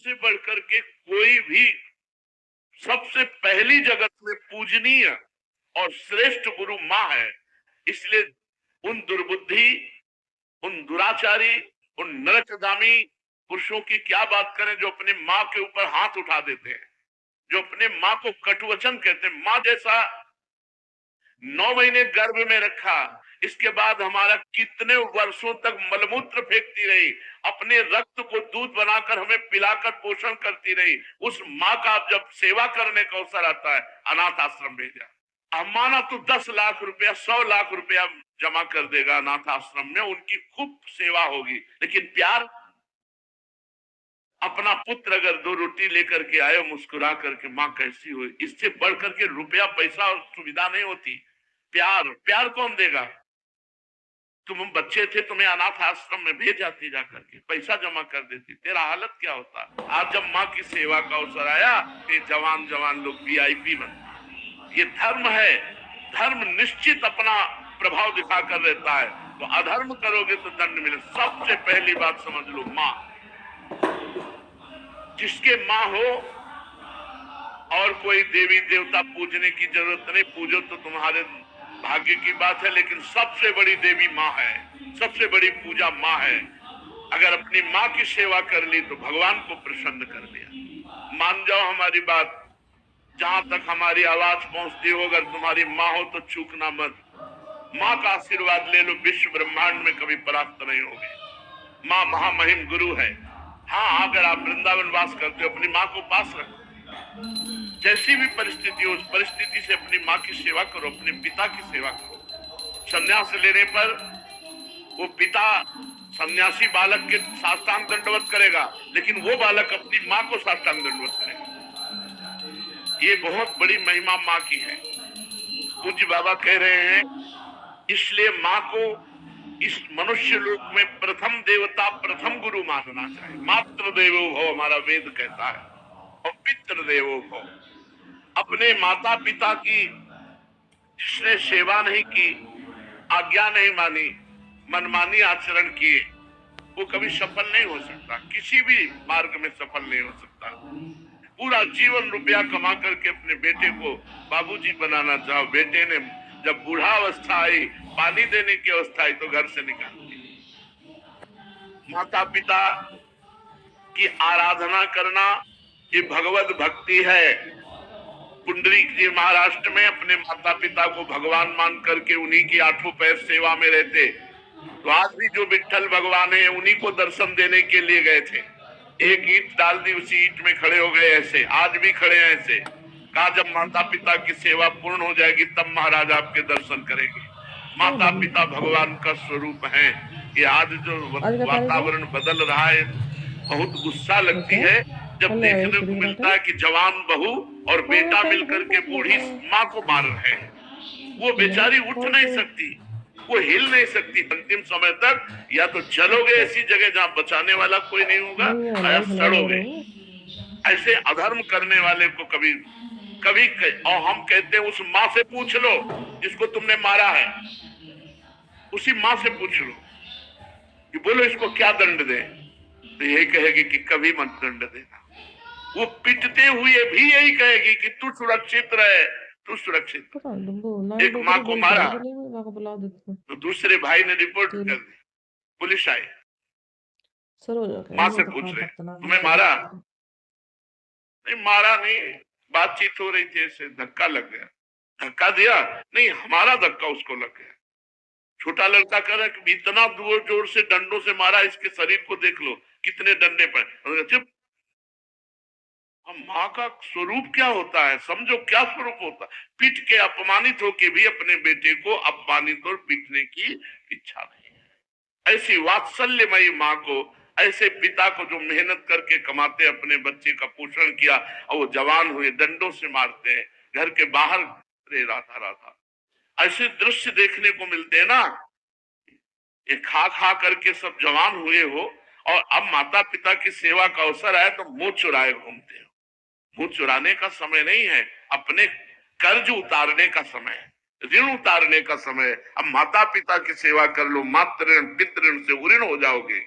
उससे बढ़कर के कोई भी सबसे पहली जगत में पूजनीय और श्रेष्ठ गुरु माँ है। इसलिए उन दुर्बुद्धि, उन दुराचारी, उन नरकगामी पुरुषों की क्या बात करें जो अपने माँ के ऊपर हाथ उठा देते हैं, जो अपने माँ को कटुवचन कहते हैं। माँ जैसा 9 महीने गर्भ में रखा, इसके बाद हमारा कितने वर्षों तक मलमूत्र फेंकती रही, अपने रक्त को दूध बनाकर हमें पिलाकर पोषण करती रही, उस माँ का अब जब सेवा करने का अवसर आता है, अनाथ आश्रम भेजा। अब माना तो 10 लाख रुपया, 100 लाख रुपया जमा कर देगा अनाथ आश्रम में, उनकी खूब सेवा होगी, लेकिन प्यार, अपना पुत्र अगर 2 रोटी लेकर के आए मुस्कुरा करके, माँ कैसी हो, इससे बढ़ करके रुपया पैसा और सुविधा नहीं होती। प्यार, प्यार कौन देगा? तुम बच्चे थे, तुम्हें अनाथ आश्रम में भेज जाती, जाकर के पैसा जमा कर देती, तेरा हालत क्या होता? आज जब माँ की सेवा का अवसर आया, ये जवान जवान लोग VIP बनते। ये धर्म है, धर्म निश्चित अपना प्रभाव दिखा कर रहता है। तो अधर्म करोगे तो दंड मिले। सबसे पहली बात समझ लो, माँ, जिसके माँ हो और कोई देवी देवता पूजने की जरूरत नहीं, पूजो तो तुम्हारे भाग्य की बात है, लेकिन सबसे बड़ी देवी माँ है, सबसे बड़ी पूजा माँ है। अगर अपनी माँ की सेवा कर ली तो भगवान को प्रसन्न कर लिया। मान जाओ हमारी बात, जहां तक हमारी आवाज पहुंचती हो, अगर तुम्हारी माँ हो तो चूकना मत। माँ का आशीर्वाद ले लो, विश्व ब्रह्मांड में कभी परास्त नहीं होगे। माँ महामहिम गुरु है। हाँ, अगर आप वृंदावन वास करते हो, अपनी माँ को पास रखो, जैसी भी परिस्थिति हो, उस परिस्थिति से अपनी माँ की सेवा करो, अपने पिता की सेवा करो। संन्यास लेने पर वो पिता सन्यासी बालक के साष्टांग दंडवत करेगा, लेकिन वो बालक अपनी माँ को साष्टांग दंडवत करेगा। ये बहुत बड़ी महिमा माँ की है। पूज्य बाबा कह रहे हैं, इसलिए माँ को इस मनुष्य लोक में प्रथम देवता, प्रथम गुरु मानना चाहिए। मातृ देवो भव हमारा वेद कहता है, और पितृ देवो भव। अपने माता पिता की जिसने सेवा नहीं की, आज्ञा नहीं मानी, मनमानी आचरण किए, वो कभी सफल नहीं हो सकता, किसी भी मार्ग में सफल नहीं हो सकता। पूरा जीवन रुपया कमा करके अपने बेटे को बाबूजी बनाना चाहो, बेटे ने जब बूढ़ा अवस्था आई, पानी देने की अवस्था आई, तो घर से निकाल दिया। माता पिता की आराधना करना ये भगवत भक्ति है। पुंडरीक जी महाराष्ट्र में अपने माता पिता को भगवान मान करके उन्हीं की 8 पैर सेवा में रहते। तो आज भी जो विठ्ठल भगवान है, उन्हीं को दर्शन देने के लिए गए थे। एक ईंट डाल दी, उसी ईंट में खड़े हो गए। ऐसे आज भी खड़े हैं। ऐसे कहा, जब माता पिता की सेवा पूर्ण हो जाएगी तब महाराज आपके दर्शन करेंगे। माता पिता भगवान का स्वरूप है। ये आज जो वातावरण बदल रहा है, बहुत गुस्सा लगती है जब देखने को मिलता है कि जवान बहू और बेटा मिलकर के बूढ़ी माँ को मार रहे हैं। वो बेचारी उठ नहीं सकती, वो हिल नहीं सकती। अंतिम समय तक या तो जलोगे ऐसी जगह जहाँ बचाने वाला कोई नहीं होगा, या सड़ोगे। ऐसे अधर्म करने वाले को कभी कभी और हम कहते हैं, उस माँ से पूछ लो जिसको तुमने मारा है, उसी माँ से पूछ लो कि बोलो इसको क्या दंड दे, तो यही कहेगी कि कभी मत दंड देना। वो पिटते हुए भी यही कहेगी कि तू सुरक्षित रहे, तू सुरक्षित। एक माँ को मारा तो दूसरे भाई ने रिपोर्ट कर दी, पुलिस आई, माँ से पूछ रहे तुम्हें मारा? नहीं मारा नहीं, बातचीत हो रही थी, ऐसे धक्का लग गया। धक्का दिया? नहीं, हमारा धक्का उसको लग गया। छोटा लड़का कह रहा है कि इतना जोर जोर से डंडों से मारा, इसके शरीर को देख लो कितने डंडे पर। चुप। माँ का स्वरूप क्या होता है, समझो क्या स्वरूप होता है। पीट के अपमानित होके भी अपने बेटे को अपमानित और पीटने की इच्छा नहीं है। ऐसी वात्सल्यमयी माँ को, ऐसे पिता को जो मेहनत करके कमाते, अपने बच्चे का पोषण किया और वो जवान हुए, दंडों से मारते हैं, घर के बाहर रे राधा। ऐसे दृश्य देखने को मिलते हैं ना। ये खा खा करके सब जवान हुए हो और अब माता पिता की सेवा का अवसर आए तो मुंह चुराए घूमते हो। मुंह चुराने का समय नहीं है, अपने कर्ज उतारने का समय है, ऋण उतारने का समय है। अब माता पिता की सेवा कर लो, मातृ ऋण पितृ ऋण से उऋण हो जाओगे।